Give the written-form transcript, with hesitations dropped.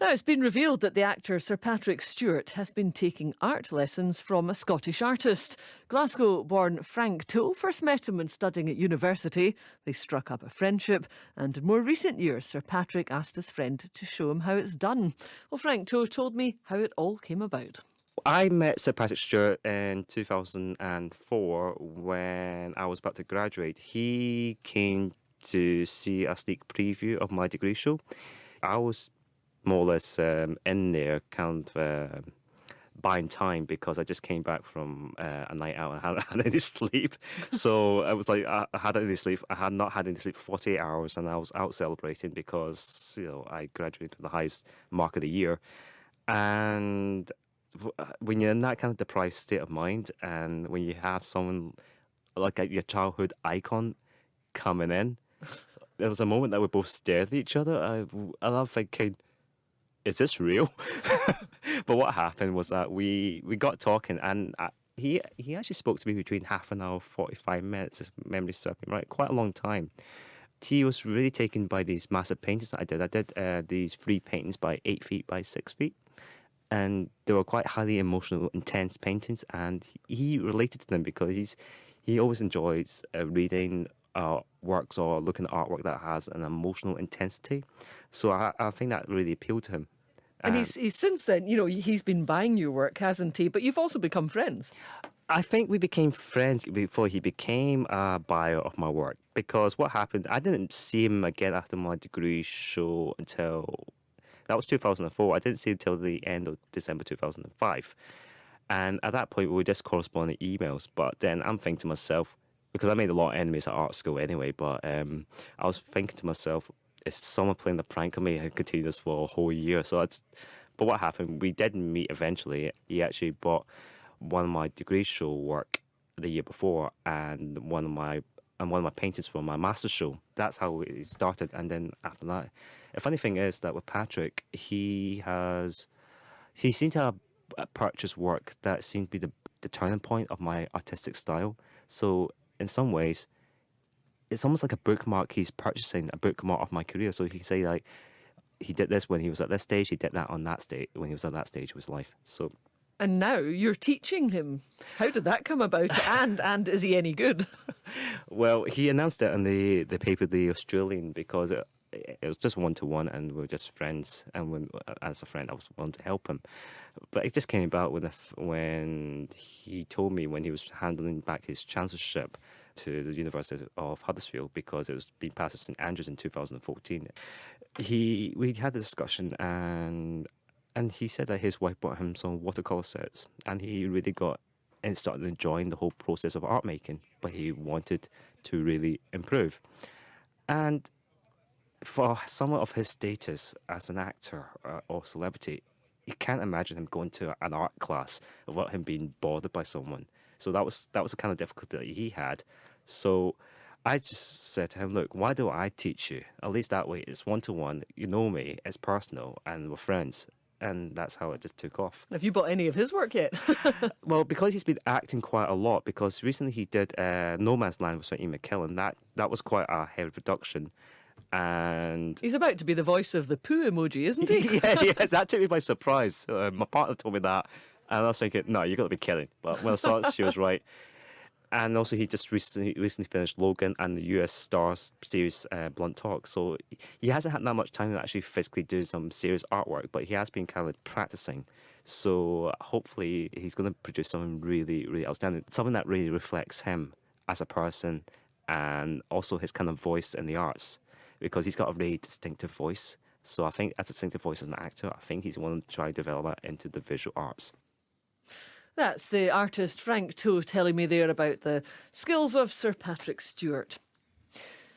Now, it's been revealed that the actor Sir Patrick Stewart has been taking art lessons from a Scottish artist. Glasgow-born Frank To first met him when studying at university. They struck up a friendship, and in more recent years, Sir Patrick asked his friend to show him how it's done. Well, Frank To told me how it all came about. I met Sir Patrick Stewart in 2004 when I was about to graduate. He came to see a sneak preview of my degree show. I was more or less in there kind of buying time because I just came back from a night out and hadn't had any sleep. So I was like, I had any sleep. I had not had any sleep for 48 hours and I was out celebrating because, I graduated with the highest mark of the year. And when you're in that kind of deprived state of mind and when you have someone like your childhood icon coming in, there was a moment that we both stared at each other. And I'm thinking, is this real? But what happened was that we got talking and he actually spoke to me between half an hour, 45 minutes, if memory serves me right, quite a long time. He was really taken by these massive paintings that I did. I did these 3 paintings by 8 feet by 6 feet. And they were quite highly emotional, intense paintings, and he related to them because he always enjoys reading works or looking at artwork that has an emotional intensity. So I think that really appealed to him. And he's since then, he's been buying your work, hasn't he? But you've also become friends. I think we became friends before he became a buyer of my work. Because what happened, I didn't see him again after my degree show until... That was 2004. I didn't see him until the end of December 2005. And at that point, we were just corresponding emails. But then I'm thinking to myself, because I made a lot of enemies at art school anyway, but I was thinking to myself, is someone playing the prank on me and continue this for a whole year? But what happened, we did meet eventually. He actually bought one of my degree show work the year before and one of my paintings from my master's show. That's how it started. And then after that, the funny thing is that with Patrick, he seemed to have purchased work that seemed to be the turning point of my artistic style. So in some ways, it's almost like a bookmark. He's purchasing a bookmark of my career. So he can say, like, he did this when he was at this stage, he did that on that stage, when he was at that stage of his life. So... And now you're teaching him. How did that come about? And is he any good? Well, he announced it in the paper, The Australian, because it was just one-to-one and we were just friends. And as a friend, I was willing to help him. But it just came about when he told me when he was handing back his chancellorship to the University of Huddersfield, because it was being passed at St Andrews in 2014. We had a discussion and he said that his wife bought him some watercolour sets and he really got and started enjoying the whole process of art making, but he wanted to really improve. And for someone of his status as an actor or celebrity, you can't imagine him going to an art class without him being bothered by someone. So that was the kind of difficulty that he had. So I just said to him, look, why do I teach you? At least that way it's one-to-one, you know me, it's personal, and we're friends. And that's how it just took off. Have you bought any of his work yet? Well, because he's been acting quite a lot, because recently he did No Man's Land with Sir Ian McKellen. That was quite a heavy production. And he's about to be the voice of the poo emoji, isn't he? yeah, that took me by surprise. My partner told me that, and I was thinking, no, you got to be kidding. But when I saw it, she was right. And also, he just recently finished Logan and the US Stars series Blunt Talk. So he hasn't had that much time to actually physically do some serious artwork, but he has been kind of practicing. So hopefully he's going to produce something really, really outstanding, something that really reflects him as a person and also his kind of voice in the arts, because he's got a really distinctive voice. So I think as a distinctive voice as an actor, I think he's wanting to try to develop that into the visual arts. That's the artist Frank To telling me there about the skills of Sir Patrick Stewart.